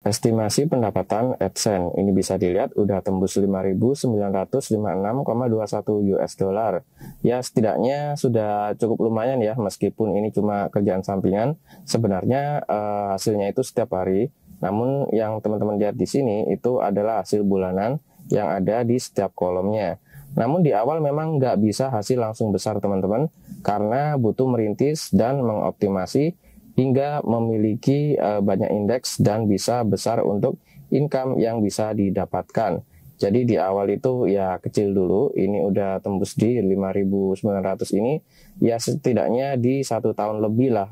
Estimasi pendapatan AdSense ini bisa dilihat udah tembus 5.956,21 US dollar. Ya setidaknya sudah cukup lumayan ya, meskipun ini cuma kerjaan sampingan. Sebenarnya hasilnya itu setiap hari. Namun yang teman-teman lihat di sini itu adalah hasil bulanan yang ada di setiap kolomnya. Namun di awal memang nggak bisa hasil langsung besar teman-teman, karena butuh merintis dan mengoptimasi hingga memiliki banyak indeks dan bisa besar untuk income yang bisa didapatkan. Jadi di awal itu ya kecil dulu, ini udah tembus di 5.900 ini, ya setidaknya di 1 tahun lebih lah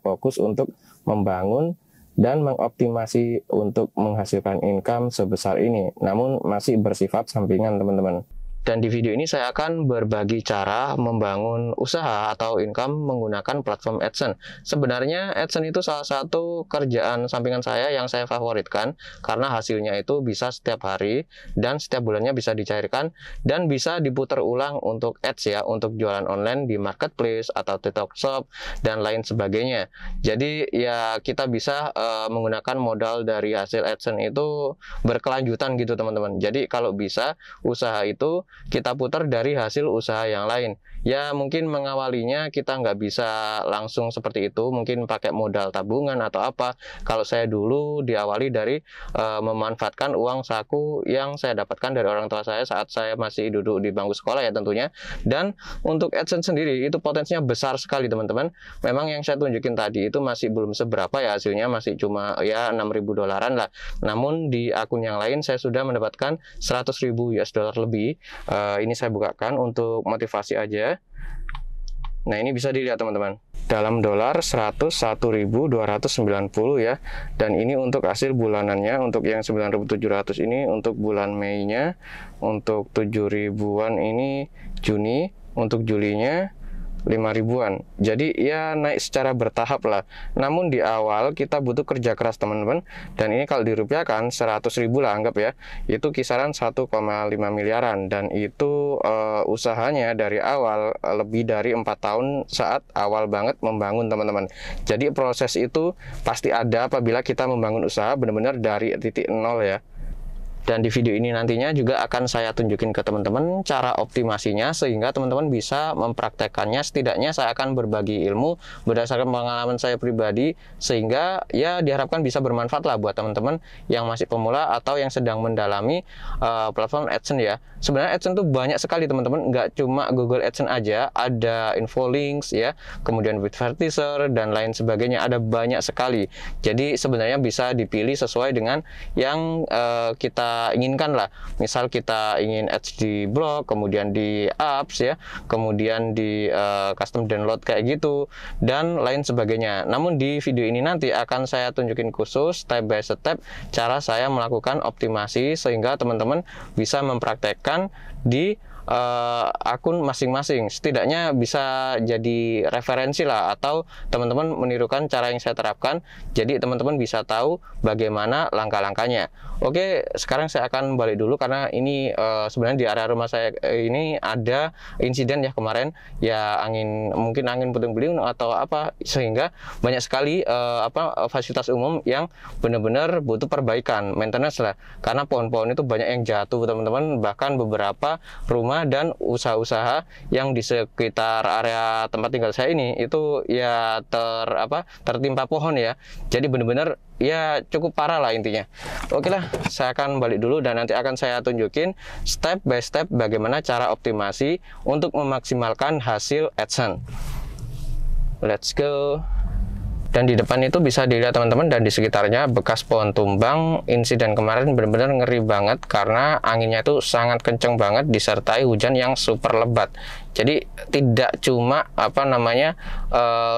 fokus untuk membangun dan mengoptimasi untuk menghasilkan income sebesar ini. Namun masih bersifat sampingan teman-teman. Dan di video ini saya akan berbagi cara membangun usaha atau income menggunakan platform AdSense. Sebenarnya AdSense itu salah satu kerjaan sampingan saya yang saya favoritkan, karena hasilnya itu bisa setiap hari dan setiap bulannya bisa dicairkan dan bisa diputar ulang untuk ads ya, untuk jualan online di marketplace atau TikTok Shop dan lain sebagainya. Jadi ya kita bisa menggunakan modal dari hasil AdSense itu berkelanjutan gitu teman-teman. Jadi kalau bisa usaha itu kita putar dari hasil usaha yang lain. Ya mungkin mengawalinya kita nggak bisa langsung seperti itu, mungkin pakai modal tabungan atau apa. Kalau saya dulu diawali dari memanfaatkan uang saku yang saya dapatkan dari orang tua saya saat saya masih duduk di bangku sekolah ya tentunya. Dan untuk AdSense sendiri itu potensinya besar sekali teman-teman. Memang yang saya tunjukin tadi itu masih belum seberapa ya hasilnya, masih cuma ya 6.000 dolaran lah. Namun di akun yang lain saya sudah mendapatkan 100.000 US dollar lebih. Ini saya bukakan untuk motivasi aja. Nah ini bisa dilihat teman-teman, dalam dolar 101.290 ya. Dan ini untuk hasil bulanannya, untuk yang 9.700 ini untuk bulan Mei-nya, untuk 7.000-an ini Juni, untuk Julinya 5.000-an. Jadi ya naik secara bertahap lah. Namun di awal kita butuh kerja keras teman-teman. Dan ini kalau dirupiahkan 100.000 lah anggap ya, itu kisaran 1,5 miliaran. Dan itu usahanya dari awal lebih dari 4 tahun saat awal banget membangun teman-teman. Jadi proses itu pasti ada apabila kita membangun usaha benar-benar dari titik nol ya. Dan di video ini nantinya juga akan saya tunjukin ke teman-teman cara optimasinya, sehingga teman-teman bisa mempraktekannya. Setidaknya saya akan berbagi ilmu berdasarkan pengalaman saya pribadi, sehingga ya diharapkan bisa bermanfaat lah buat teman-teman yang masih pemula atau yang sedang mendalami platform AdSense ya. Sebenarnya AdSense tuh banyak sekali teman-teman, nggak cuma Google AdSense aja, ada Infolinks ya, kemudian Advertiser dan lain sebagainya, ada banyak sekali. Jadi sebenarnya bisa dipilih sesuai dengan yang kita inginkan lah. Misal kita ingin ads di blog, kemudian di apps ya, kemudian di custom download kayak gitu dan lain sebagainya. Namun di video ini nanti akan saya tunjukin khusus step by step cara saya melakukan optimasi, sehingga teman-teman bisa mempraktekkan di akun masing-masing. Setidaknya bisa jadi referensi lah, atau teman-teman menirukan cara yang saya terapkan, jadi teman-teman bisa tahu bagaimana langkah-langkahnya. Oke, sekarang saya akan balik dulu karena ini sebenarnya di area rumah saya ini ada insiden ya kemarin ya, mungkin angin puting-beliung atau apa, sehingga banyak sekali fasilitas umum yang benar-benar butuh perbaikan, maintenance lah, karena pohon-pohon itu banyak yang jatuh teman-teman. Bahkan beberapa rumah dan usaha-usaha yang di sekitar area tempat tinggal saya ini itu ya tertimpa pohon ya. Jadi benar-benar ya cukup parah lah intinya. Oke lah, saya akan balik dulu dan nanti akan saya tunjukin step by step bagaimana cara optimasi untuk memaksimalkan hasil AdSense. Let's go. Dan di depan itu bisa dilihat teman-teman, dan di sekitarnya bekas pohon tumbang. Insiden kemarin benar-benar ngeri banget karena anginnya itu sangat kenceng banget disertai hujan yang super lebat. Jadi tidak cuma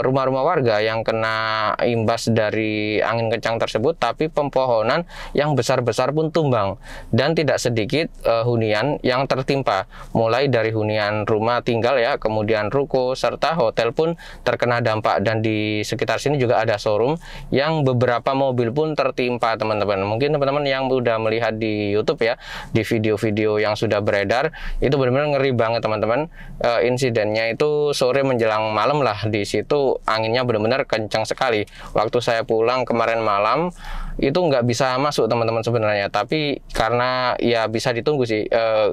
rumah-rumah warga yang kena imbas dari angin kencang tersebut, tapi pepohonan yang besar-besar pun tumbang, dan tidak sedikit hunian yang tertimpa. Mulai dari hunian rumah tinggal ya, kemudian ruko serta hotel pun terkena dampak. Dan di sekitar sini juga ada showroom yang beberapa mobil pun tertimpa teman-teman. Mungkin teman-teman yang udah melihat di YouTube ya, di video-video yang sudah beredar, itu benar-benar ngeri banget teman-teman. Insidennya itu sore menjelang malam lah, di situ anginnya benar-benar kencang sekali. Waktu saya pulang kemarin malam itu nggak bisa masuk teman-teman sebenarnya, tapi karena ya bisa ditunggu sih,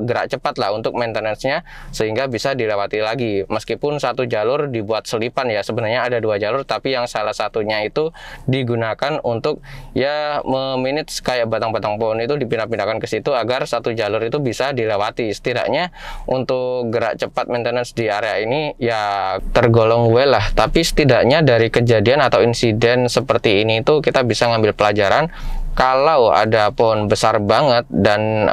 gerak cepat lah untuk maintenance-nya sehingga bisa dilewati lagi. Meskipun satu jalur dibuat selipan ya, sebenarnya ada 2 jalur, tapi yang salah satunya itu digunakan untuk ya memanage kayak batang-batang pohon itu dipindah-pindahkan ke situ agar satu jalur itu bisa dilewati. Setidaknya untuk gerak cepat maintenance di area ini ya tergolong well lah, tapi setidaknya dari kejadian atau insiden seperti ini itu kita bisa ngambil pelajaran. Kalau ada pohon besar banget dan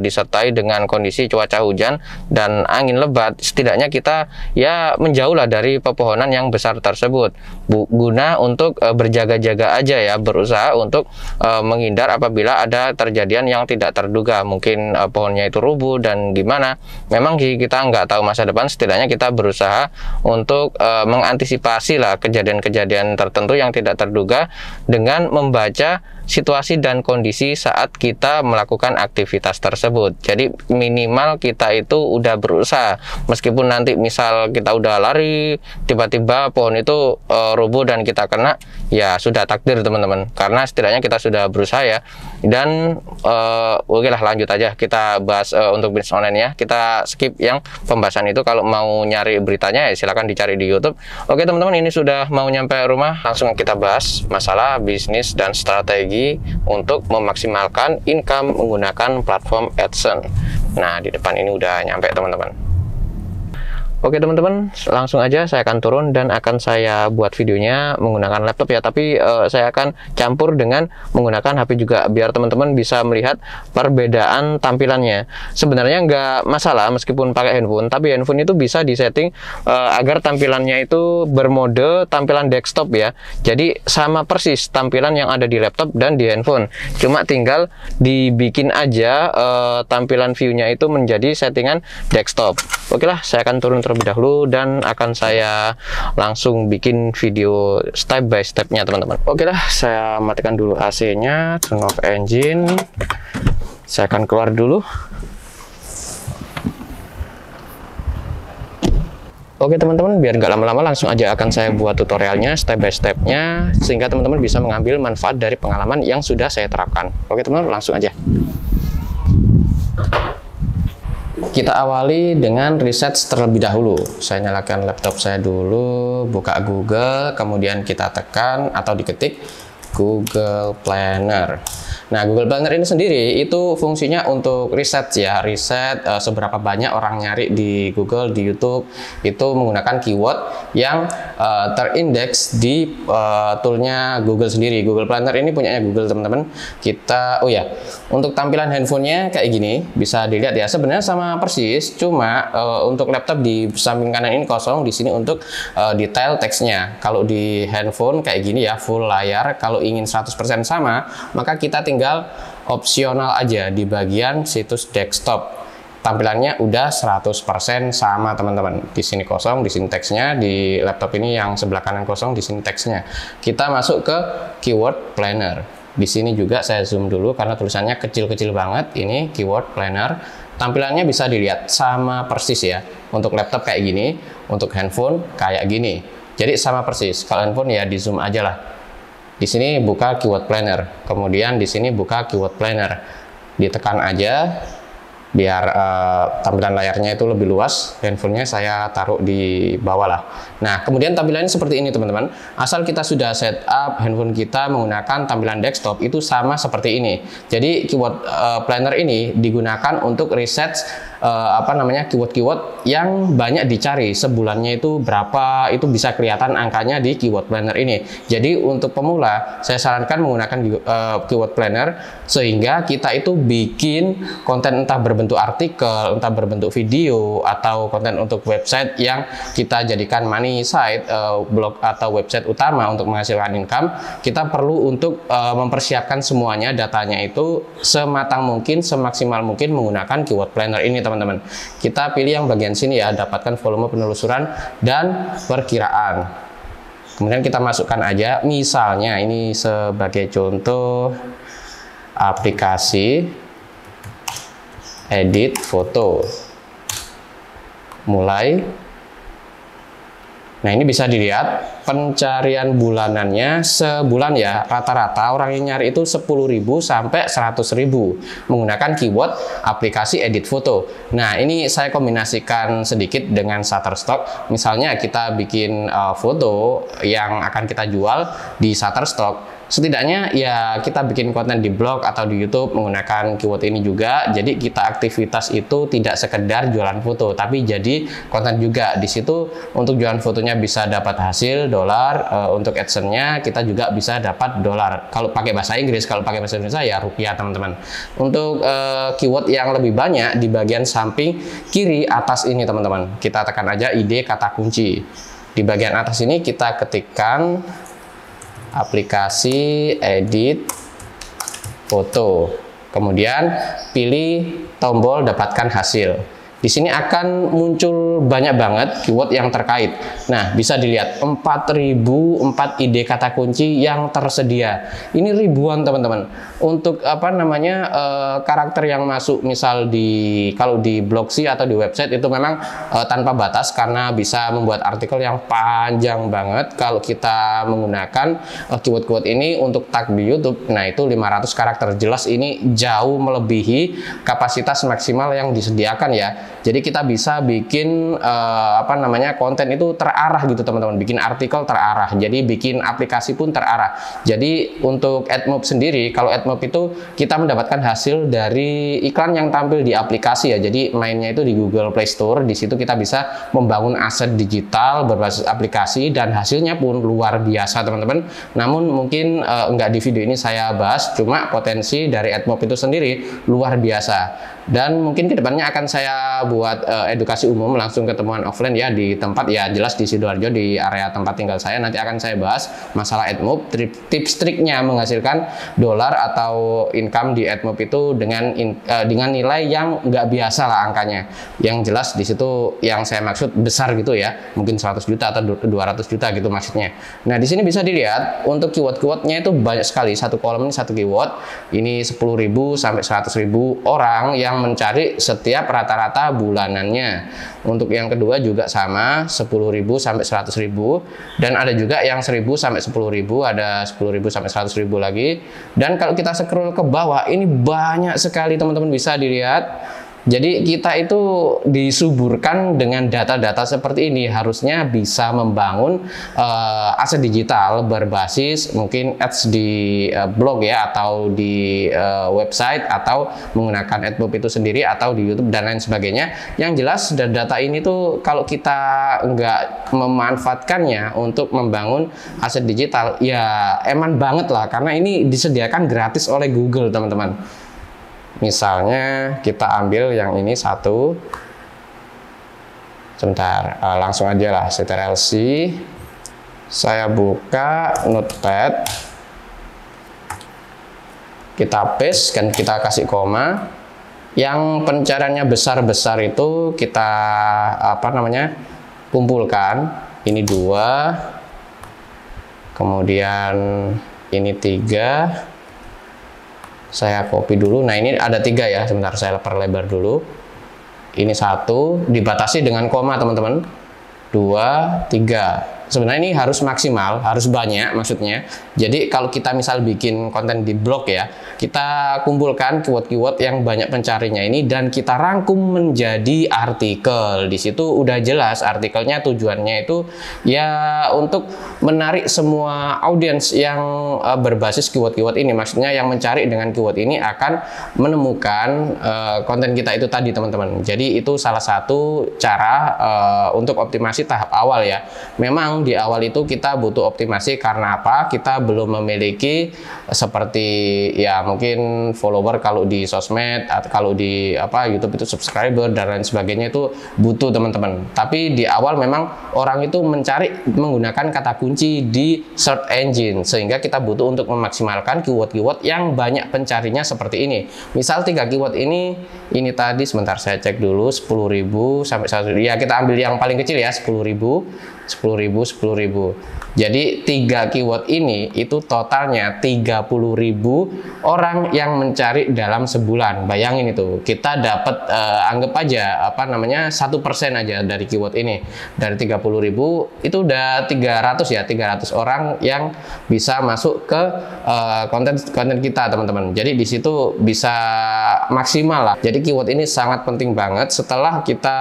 disertai dengan kondisi cuaca hujan dan angin lebat, setidaknya kita ya menjauhlah dari pepohonan yang besar tersebut, guna untuk berjaga-jaga aja ya, berusaha untuk menghindar apabila ada terjadian yang tidak terduga, mungkin pohonnya itu rubuh dan gimana. Memang kita nggak tahu masa depan, setidaknya kita berusaha untuk mengantisipasi lah kejadian-kejadian tertentu yang tidak terduga dengan membaca situasi dan kondisi saat kita melakukan aktivitas tersebut. Jadi minimal kita itu udah berusaha, meskipun nanti misal kita udah lari tiba-tiba pohon itu rubuh dan kita kena, ya sudah takdir teman-teman, karena setidaknya kita sudah berusaha ya. Dan oke lah, lanjut aja kita bahas untuk bisnis online ya. Kita skip yang pembahasan itu, kalau mau nyari beritanya ya silahkan dicari di YouTube. Oke teman-teman, ini sudah mau nyampe rumah, langsung kita bahas masalah bisnis dan strategi untuk memaksimalkan income menggunakan platform AdSense. Nah, di depan ini udah nyampe teman-teman. Oke teman-teman, langsung aja saya akan turun dan akan saya buat videonya menggunakan laptop ya, tapi saya akan campur dengan menggunakan HP juga biar teman-teman bisa melihat perbedaan tampilannya. Sebenarnya nggak masalah meskipun pakai handphone, tapi handphone itu bisa disetting agar tampilannya itu bermode tampilan desktop ya. Jadi sama persis tampilan yang ada di laptop dan di handphone, cuma tinggal dibikin aja tampilan view-nya itu menjadi settingan desktop. Oke lah, saya akan turun terlebih dahulu dan akan saya langsung bikin video step by stepnya teman-teman. Oke lah, saya matikan dulu AC-nya, turn off engine. Saya akan keluar dulu. Oke teman-teman, biar nggak lama-lama langsung aja akan saya buat tutorialnya step by stepnya, sehingga teman-teman bisa mengambil manfaat dari pengalaman yang sudah saya terapkan. Oke teman-teman, langsung aja. Kita awali dengan reset terlebih dahulu. Saya nyalakan laptop saya dulu, buka Google, kemudian kita tekan atau diketik Google Planner. Nah, Google Planner ini sendiri itu fungsinya untuk riset ya, riset seberapa banyak orang nyari di Google, di YouTube, itu menggunakan keyword yang terindeks di toolnya Google sendiri. Google Planner ini punyanya Google teman-teman. Kita, oh ya, untuk tampilan handphonenya kayak gini, bisa dilihat ya, sebenarnya sama persis, cuma untuk laptop di samping kanan ini kosong, di sini untuk detail teksnya. Kalau di handphone kayak gini ya, full layar. Kalau ingin 100% sama, maka kita tinggal opsional aja di bagian situs desktop. Tampilannya udah 100% sama teman-teman. Di sini kosong, di sini teksnya. Di laptop ini yang sebelah kanan kosong, di sini teksnya. Kita masuk ke keyword planner. Di sini juga saya zoom dulu karena tulisannya kecil-kecil banget. Ini keyword planner. Tampilannya bisa dilihat sama persis ya. Untuk laptop kayak gini, untuk handphone kayak gini. Jadi sama persis. Kalau handphone ya di zoom aja lah. Di sini buka keyword planner, kemudian di sini buka keyword planner, ditekan aja biar tampilan layarnya itu lebih luas. Handphonenya saya taruh di bawah lah. Nah, kemudian tampilannya seperti ini teman-teman. Asal kita sudah setup handphone kita menggunakan tampilan desktop, itu sama seperti ini. Jadi keyword planner ini digunakan untuk riset keyword-keyword yang banyak dicari. Sebulannya itu berapa, itu bisa kelihatan angkanya di keyword planner ini. Jadi untuk pemula saya sarankan menggunakan keyword planner, sehingga kita itu bikin konten entah berbentuk artikel, entah berbentuk video, atau konten untuk website yang kita jadikan money site, blog atau website utama untuk menghasilkan income. Kita perlu untuk mempersiapkan semuanya, datanya itu sematang mungkin, semaksimal mungkin menggunakan keyword planner ini teman-teman. Kita pilih yang bagian sini ya, dapatkan volume penelusuran dan perkiraan. Kemudian kita masukkan aja, misalnya ini sebagai contoh aplikasi edit foto. Mulai Nah, ini bisa dilihat pencarian bulanannya sebulan ya, rata-rata orang yang nyari itu 10.000 sampai 100.000 menggunakan keyword aplikasi edit foto. Nah, ini saya kombinasikan sedikit dengan Shutterstock. Misalnya kita bikin foto yang akan kita jual di Shutterstock. Setidaknya ya kita bikin konten di blog atau di YouTube menggunakan keyword ini juga. Jadi kita aktivitas itu tidak sekedar jualan foto, tapi jadi konten juga. Di situ untuk jualan fotonya bisa dapat hasil dolar, untuk AdSense-nya kita juga bisa dapat dolar. Kalau pakai bahasa Inggris, kalau pakai bahasa Indonesia ya rupiah teman-teman. Untuk keyword yang lebih banyak di bagian samping kiri atas ini teman-teman. Kita tekan aja ide kata kunci. Di bagian atas ini kita ketikkan aplikasi edit foto, kemudian pilih tombol dapatkan hasil. Di sini akan muncul banyak banget keyword yang terkait. Nah, bisa dilihat 4.004 ide kata kunci yang tersedia. Ini ribuan teman-teman. Untuk apa namanya karakter yang masuk, misal kalau di blog sih atau di website itu memang tanpa batas karena bisa membuat artikel yang panjang banget. Kalau kita menggunakan keyword-keyword ini untuk tag di YouTube, nah itu 500 karakter. Jelas ini jauh melebihi kapasitas maksimal yang disediakan ya. Jadi kita bisa bikin apa namanya konten itu terarah gitu teman-teman, bikin artikel terarah, jadi bikin aplikasi pun terarah. Jadi untuk AdMob sendiri, kalau AdMob itu kita mendapatkan hasil dari iklan yang tampil di aplikasi ya. Jadi mainnya itu di Google Play Store. Di situ kita bisa membangun aset digital berbasis aplikasi dan hasilnya pun luar biasa teman-teman. Namun mungkin enggak di video ini saya bahas, cuma potensi dari AdMob itu sendiri luar biasa. Dan mungkin kedepannya akan saya buat edukasi umum langsung ketemuan offline ya di tempat ya, jelas di Sidoarjo di area tempat tinggal saya. Nanti akan saya bahas masalah AdMob, tips triknya menghasilkan dolar atau income di AdMob itu dengan nilai yang nggak biasa lah angkanya. Yang jelas di situ yang saya maksud besar gitu ya, mungkin 100 juta atau 200 juta gitu maksudnya. Nah, di sini bisa dilihat untuk keyword-keywordnya itu banyak sekali. Satu kolom ini satu keyword. Ini 10.000 sampai 100.000 orang yang mencari setiap rata-rata bulanannya. Untuk yang kedua juga sama, 10.000 sampai 100.000, dan ada juga yang 1.000 sampai 10.000, ada 10.000 sampai 100.000 lagi. Dan kalau kita scroll ke bawah, ini banyak sekali teman-teman, bisa dilihat. Jadi kita itu disuburkan dengan data-data seperti ini, harusnya bisa membangun aset digital berbasis mungkin ads di blog ya, atau di website, atau menggunakan AdMob itu sendiri, atau di YouTube dan lain sebagainya. Yang jelas data ini tuh kalau kita nggak memanfaatkannya untuk membangun aset digital ya eman banget lah, karena ini disediakan gratis oleh Google teman-teman. Misalnya kita ambil yang ini satu, sebentar, langsung aja lah, Ctrl+C, saya buka Notepad, kita paste dan kita kasih koma. Yang pencariannya besar-besar itu kita apa namanya kumpulkan. Ini 2, kemudian ini 3. Saya copy dulu. Nah, ini ada 3 ya, sebentar saya perlebar dulu. Ini 1, dibatasi dengan koma teman-teman. 2, 3. Sebenarnya ini harus maksimal, harus banyak maksudnya. Jadi kalau kita misal bikin konten di blog ya, kita kumpulkan keyword-keyword yang banyak pencarinya ini dan kita rangkum menjadi artikel. Di situ udah jelas artikelnya tujuannya itu ya untuk menarik semua audiens yang berbasis keyword-keyword ini. Maksudnya yang mencari dengan keyword ini akan menemukan konten kita itu tadi teman-teman. Jadi itu salah satu cara untuk optimasi tahap awal ya. Memang di awal itu kita butuh optimasi karena apa? Kita belum memiliki seperti ya mungkin follower kalau di sosmed atau kalau di YouTube itu subscriber dan lain sebagainya, itu butuh teman-teman. Tapi di awal memang orang itu mencari menggunakan kata kunci di search engine, sehingga kita butuh untuk memaksimalkan keyword-keyword yang banyak pencarinya seperti ini. Misal 3 keyword ini tadi sebentar saya cek dulu 10.000 sampai 100.000. Ya kita ambil yang paling kecil ya 10.000. 10.000, 10.000. Jadi 3 keyword ini itu totalnya 30.000 orang yang mencari dalam sebulan. Bayangin itu, kita dapat anggap aja 1% aja dari keyword ini. Dari 30.000 itu udah 300 ya, 300 orang yang bisa masuk ke konten kita, teman-teman. Jadi di situ bisa maksimal lah. Jadi keyword ini sangat penting banget. Setelah kita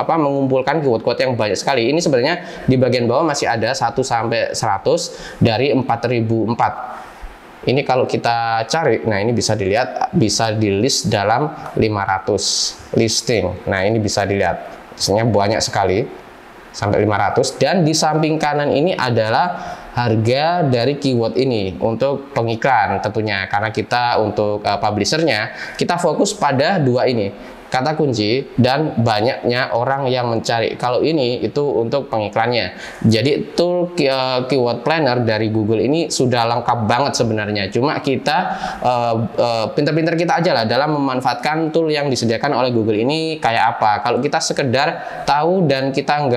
mengumpulkan keyword-keyword yang banyak sekali, ini sebenarnya di bagian bawah masih ada 1 sampai 100 dari 4004. Ini kalau kita cari, nah ini bisa dilihat, bisa di list dalam 500 listing. Nah ini bisa dilihat, biasanya banyak sekali sampai 500. Dan di samping kanan ini adalah harga dari keyword ini untuk pengiklan tentunya, karena kita untuk publishernya kita fokus pada 2 ini, kata kunci dan banyaknya orang yang mencari. Kalau ini itu untuk pengiklannya. Jadi tool keyword planner dari Google ini sudah lengkap banget sebenarnya. Cuma kita pinter-pinter kita aja lah dalam memanfaatkan tool yang disediakan oleh Google ini kayak apa. Kalau kita sekedar tahu dan kita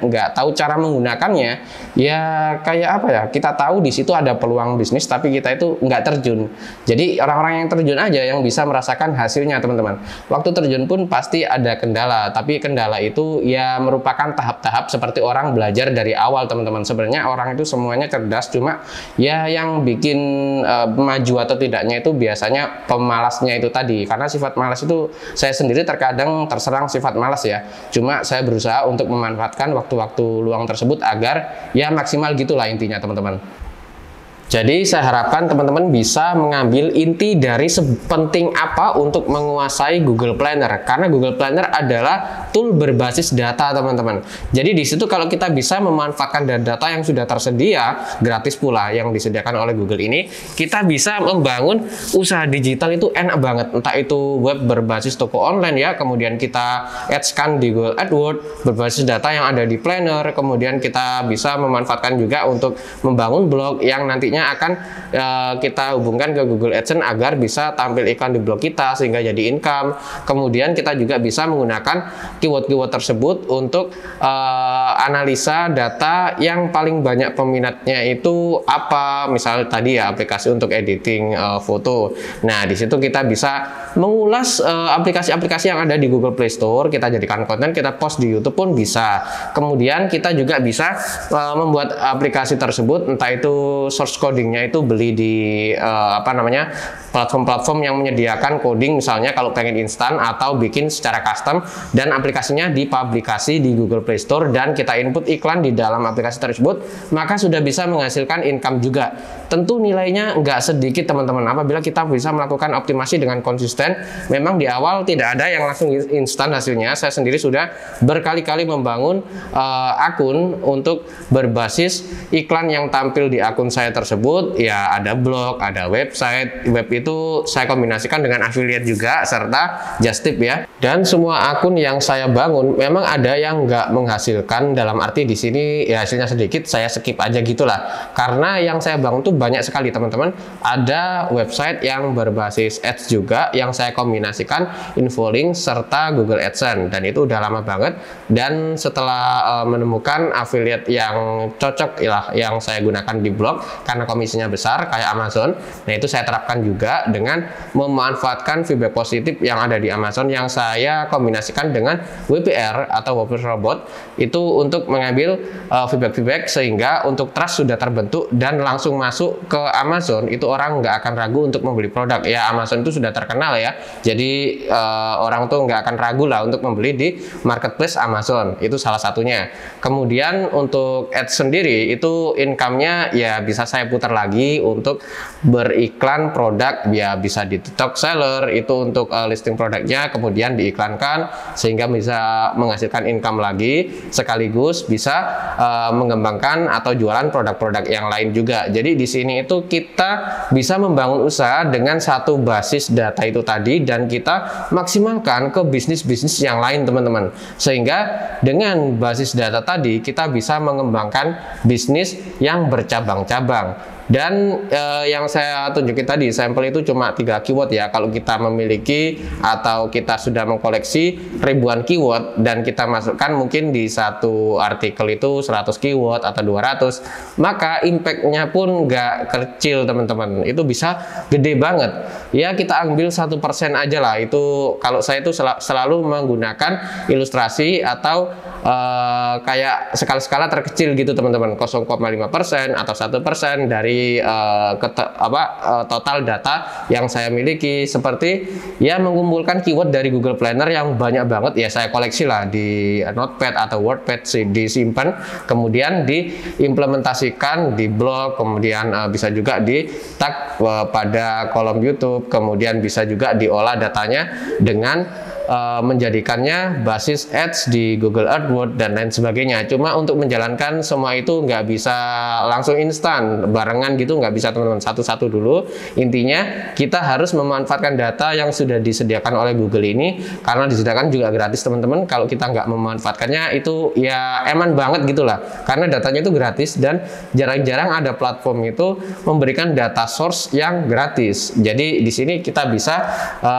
nggak tahu cara menggunakannya, ya kayak apa ya? Kita tahu di situ ada peluang bisnis, tapi kita itu nggak terjun. Jadi orang-orang yang terjun aja yang bisa merasakan hasilnya, teman-teman. Waktu terjun pun pasti ada kendala, tapi kendala itu ya merupakan tahap-tahap seperti orang belajar dari awal, teman-teman. Sebenarnya orang itu semuanya cerdas, cuma ya yang bikin maju atau tidaknya itu biasanya pemalasnya itu tadi. Karena sifat malas itu saya sendiri terkadang terserang sifat malas ya. Cuma saya berusaha untuk memanfaatkan waktu-waktu luang tersebut agar ya maksimal gitulah intinya, teman-teman. Jadi saya harapkan teman-teman bisa mengambil inti dari sepenting apa untuk menguasai Google Planner, karena Google Planner adalah tool berbasis data, teman-teman. Jadi di situ kalau kita bisa memanfaatkan data yang sudah tersedia gratis pula yang disediakan oleh Google ini, kita bisa membangun usaha digital itu enak banget. Entah itu web berbasis toko online ya, kemudian kita ads-kan di Google AdWords berbasis data yang ada di Planner, kemudian kita bisa memanfaatkan juga untuk membangun blog yang nantinya akan kita hubungkan ke Google AdSense agar bisa tampil iklan di blog kita sehingga jadi income. Kemudian kita juga bisa menggunakan keyword-keyword tersebut untuk analisa data yang paling banyak peminatnya itu apa. Misalnya tadi ya aplikasi untuk editing foto. Nah di situ kita bisa mengulas aplikasi-aplikasi yang ada di Google Play Store, kita jadikan konten, kita post di YouTube pun bisa. Kemudian kita juga bisa membuat aplikasi tersebut, entah itu source codingnya itu beli di platform-platform yang menyediakan coding, misalnya kalau pengen instan, atau bikin secara custom dan aplikasinya dipublikasi di Google Play Store dan kita input iklan di dalam aplikasi tersebut, maka sudah bisa menghasilkan income juga. Tentu nilainya nggak sedikit, teman-teman, apabila kita bisa melakukan optimasi dengan konsisten. Memang di awal tidak ada yang langsung instan hasilnya. Saya sendiri sudah berkali-kali membangun akun untuk berbasis iklan yang tampil di akun saya tersebut. Ya ada blog, ada website. Web itu saya kombinasikan dengan affiliate juga serta just tip ya. Dan semua akun yang saya bangun memang ada yang nggak menghasilkan, dalam arti di sini ya hasilnya sedikit, saya skip aja gitulah. Karena yang saya bangun tuh banyak sekali, teman-teman. Ada website yang berbasis ads juga yang saya kombinasikan infolink serta Google AdSense, dan itu udah lama banget. Dan setelah menemukan affiliate yang cocok lah yang saya gunakan di blog karena komisinya besar kayak Amazon, nah itu saya terapkan juga dengan memanfaatkan feedback positif yang ada di Amazon yang saya kombinasikan dengan WPR atau Wordpress Robot itu untuk mengambil feedback sehingga untuk trust sudah terbentuk dan langsung masuk ke Amazon, itu orang nggak akan ragu untuk membeli produk ya. Amazon itu sudah terkenal ya, jadi orang tuh nggak akan ragu lah untuk membeli di marketplace Amazon, itu salah satunya. Kemudian untuk ads sendiri itu income-nya ya bisa saya putar lagi untuk beriklan produk, ya bisa di TikTok seller itu untuk listing produknya kemudian diiklankan sehingga bisa menghasilkan income lagi, sekaligus bisa mengembangkan atau jualan produk-produk yang lain juga. Jadi di sini itu kita bisa membangun usaha dengan satu basis data itu tadi dan kita maksimalkan ke bisnis-bisnis yang lain, teman-teman. Sehingga dengan basis data tadi kita bisa mengembangkan bisnis yang bercabang-cabang. Dan yang saya tunjukin tadi, sampel itu cuma 3 keyword ya. Kalau kita memiliki atau kita sudah mengkoleksi ribuan keyword dan kita masukkan mungkin di satu artikel itu 100 keyword atau 200, maka impact-nya pun nggak kecil teman-teman. Itu bisa gede banget. Ya kita ambil 1% aja lah. Itu kalau saya itu selalu menggunakan ilustrasi atau kayak skala-skala terkecil gitu teman-teman, 0,5% atau 1% dari total data yang saya miliki. Seperti ya mengumpulkan keyword dari Google Planner yang banyak banget ya, saya koleksi lah di Notepad atau WordPad, disimpan kemudian diimplementasikan di blog, kemudian bisa juga di tag pada kolom YouTube, kemudian bisa juga diolah datanya dengan menjadikannya basis ads di Google AdWords dan lain sebagainya. Cuma untuk menjalankan semua itu nggak bisa langsung instan, barengan gitu nggak bisa teman-teman, satu-satu dulu. Intinya kita harus memanfaatkan data yang sudah disediakan oleh Google ini, karena disediakan juga gratis teman-teman. Kalau kita nggak memanfaatkannya itu ya eman banget gitulah, karena datanya itu gratis dan jarang-jarang ada platform itu memberikan data source yang gratis. Jadi di sini kita bisa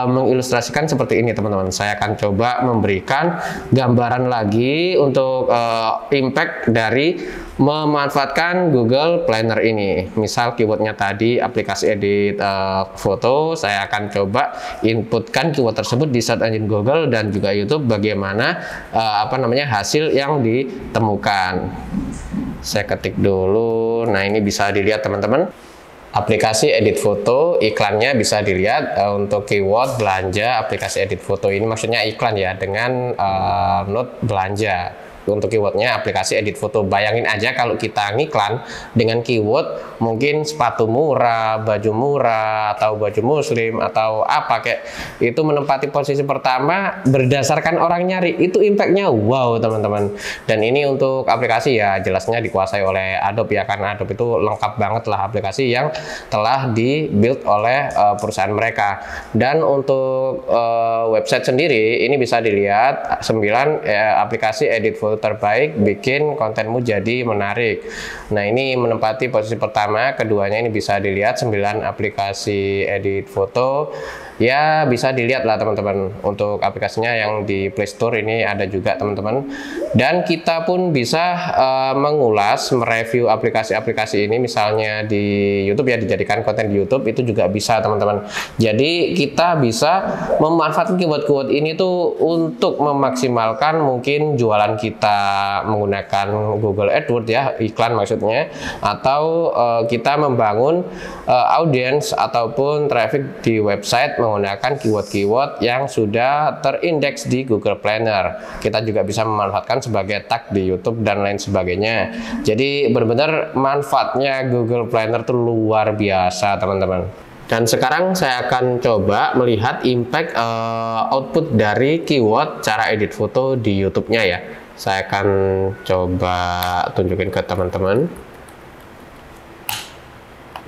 mengilustrasikan seperti ini teman-teman. Saya akan coba memberikan gambaran lagi untuk impact dari memanfaatkan Google Planner ini. Misal keywordnya tadi aplikasi edit foto, saya akan coba inputkan keyword tersebut di search engine Google dan juga YouTube, bagaimana hasil yang ditemukan. Saya ketik dulu. Nah, ini bisa dilihat teman-teman. Aplikasi edit foto, iklannya bisa dilihat untuk keyword belanja aplikasi edit foto ini, maksudnya iklan ya, dengan note belanja. Untuk keywordnya aplikasi edit foto. Bayangin aja kalau kita ngiklan dengan keyword mungkin sepatu murah, baju murah, atau baju muslim, atau apa kayak itu menempati posisi pertama berdasarkan orang nyari, itu impactnya wow teman-teman. Dan ini untuk aplikasi ya jelasnya dikuasai oleh Adobe ya, karena Adobe itu lengkap banget lah aplikasi yang telah di-build oleh perusahaan mereka. Dan untuk website sendiri ini bisa dilihat 9 aplikasi edit foto terbaik bikin kontenmu jadi menarik. Nah, ini menempati posisi pertama. Keduanya ini bisa dilihat 9 aplikasi edit foto. Ya bisa dilihat lah teman-teman, untuk aplikasinya yang di Play Store ini ada juga teman-teman. Dan kita pun bisa mengulas, mereview aplikasi-aplikasi ini misalnya di YouTube ya, dijadikan konten di YouTube itu juga bisa teman-teman. Jadi kita bisa memanfaatkan keyword-keyword ini tuh untuk memaksimalkan mungkin jualan kita menggunakan Google AdWords ya, iklan maksudnya, atau kita membangun audience ataupun traffic di website menggunakan keyword-keyword yang sudah terindeks di Google Planner. Kita juga bisa memanfaatkan sebagai tag di YouTube dan lain sebagainya. Jadi benar-benar manfaatnya Google Planner itu luar biasa teman-teman. Dan sekarang saya akan coba melihat impact output dari keyword cara edit foto di YouTube-nya ya. Saya akan coba tunjukin ke teman-teman.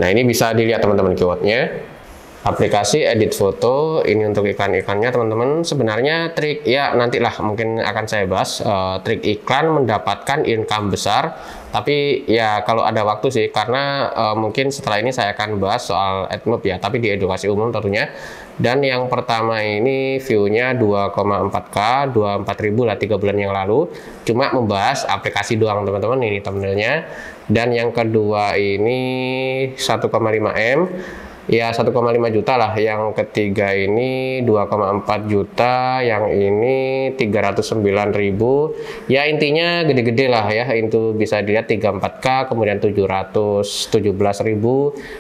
Nah, ini bisa dilihat teman-teman keywordnya. Aplikasi edit foto ini untuk iklan-iklannya teman-teman. Sebenarnya trik ya nantilah mungkin akan saya bahas trik iklan mendapatkan income besar, tapi ya kalau ada waktu sih, karena mungkin setelah ini saya akan bahas soal AdMob ya, tapi di edukasi umum tentunya. Dan yang pertama ini view-nya 2,4K, 24.000 lah 3 bulan yang lalu, cuma membahas aplikasi doang teman-teman, ini thumbnailnya. Dan yang kedua ini 1,5 M ya, 1,5 juta lah. Yang ketiga ini 2,4 juta, yang ini 309.000 ya, intinya gede-gede lah ya. Itu bisa dilihat 34K, kemudian 717.000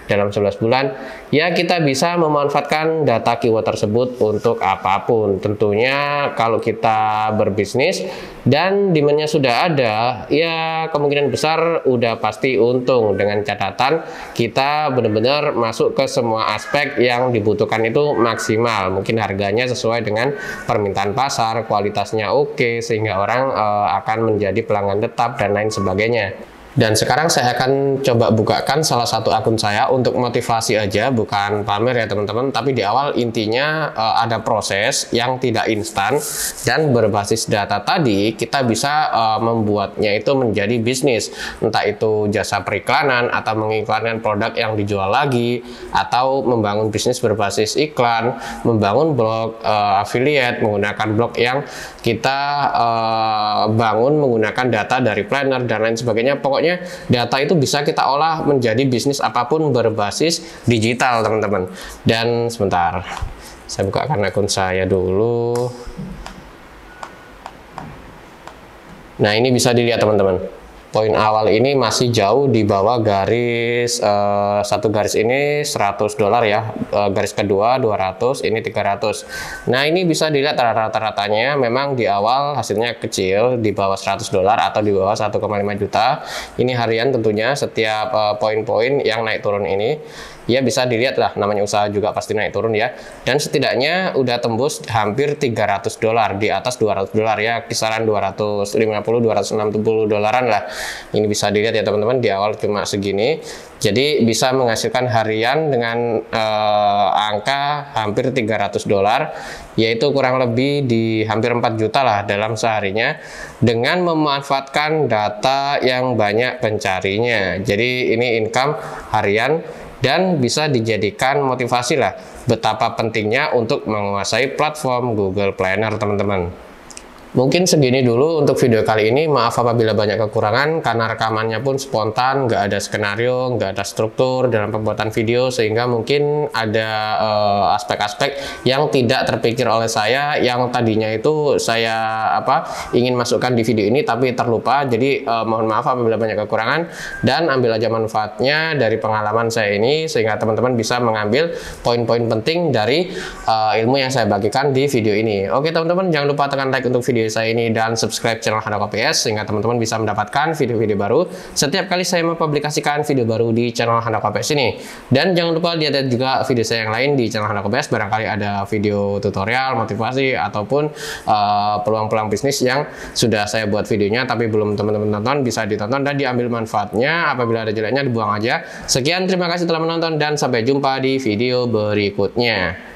dalam 11 bulan ya. Kita bisa memanfaatkan data keyword tersebut untuk apapun. Tentunya kalau kita berbisnis dan demand-nya sudah ada ya, kemungkinan besar udah pasti untung, dengan catatan kita benar-benar masuk ke semua aspek yang dibutuhkan itu maksimal. Mungkin harganya sesuai dengan permintaan pasar, kualitasnya oke, sehingga orang akan menjadi pelanggan tetap dan lain sebagainya. Dan sekarang saya akan coba bukakan salah satu akun saya untuk motivasi aja, bukan pamer ya teman-teman. Tapi di awal intinya ada proses yang tidak instan, dan berbasis data tadi kita bisa membuatnya itu menjadi bisnis. Entah itu jasa periklanan atau mengiklankan produk yang dijual lagi, atau membangun bisnis berbasis iklan, membangun blog affiliate, menggunakan blog yang kita bangun menggunakan data dari planner dan lain sebagainya. Pokoknya data itu bisa kita olah menjadi bisnis apapun berbasis digital teman-teman. Dan sebentar, saya bukakan akun saya dulu. Nah, ini bisa dilihat teman-teman. Poin awal ini masih jauh di bawah garis satu garis ini $100 ya, garis kedua 200, ini 300. Nah, ini bisa dilihat rata-ratanya memang di awal hasilnya kecil, di bawah $100 atau di bawah 1,5 juta. Ini harian tentunya, setiap poin-poin yang naik turun ini ya bisa dilihat lah, namanya usaha juga pasti naik turun ya. Dan setidaknya udah tembus hampir $300, di atas $200 ya, kisaran 250-260 dolaran lah. Ini bisa dilihat ya teman-teman, di awal cuma segini. Jadi bisa menghasilkan harian dengan angka hampir $300, yaitu kurang lebih di hampir 4 juta lah dalam seharinya, dengan memanfaatkan data yang banyak pencarinya. Jadi ini income harian, dan bisa dijadikan motivasi lah betapa pentingnya untuk menguasai platform Google Planner teman-teman. Mungkin segini dulu untuk video kali ini. Maaf apabila banyak kekurangan, karena rekamannya pun spontan, nggak ada skenario, nggak ada struktur dalam pembuatan video, sehingga mungkin ada aspek-aspek yang tidak terpikir oleh saya, yang tadinya itu saya ingin masukkan di video ini tapi terlupa. Jadi mohon maaf apabila banyak kekurangan, dan ambil aja manfaatnya dari pengalaman saya ini, sehingga teman-teman bisa mengambil poin-poin penting dari ilmu yang saya bagikan di video ini. Oke teman-teman, jangan lupa tekan like untuk video saya ini dan subscribe channel Handoko PS, sehingga teman-teman bisa mendapatkan video-video baru setiap kali saya mempublikasikan video baru di channel Handoko PS ini. Dan jangan lupa lihat juga video saya yang lain di channel Handoko PS, barangkali ada video tutorial, motivasi, ataupun peluang-peluang bisnis yang sudah saya buat videonya tapi belum teman-teman tonton. Bisa ditonton dan diambil manfaatnya, apabila ada jeleknya dibuang aja. Sekian, terima kasih telah menonton dan sampai jumpa di video berikutnya.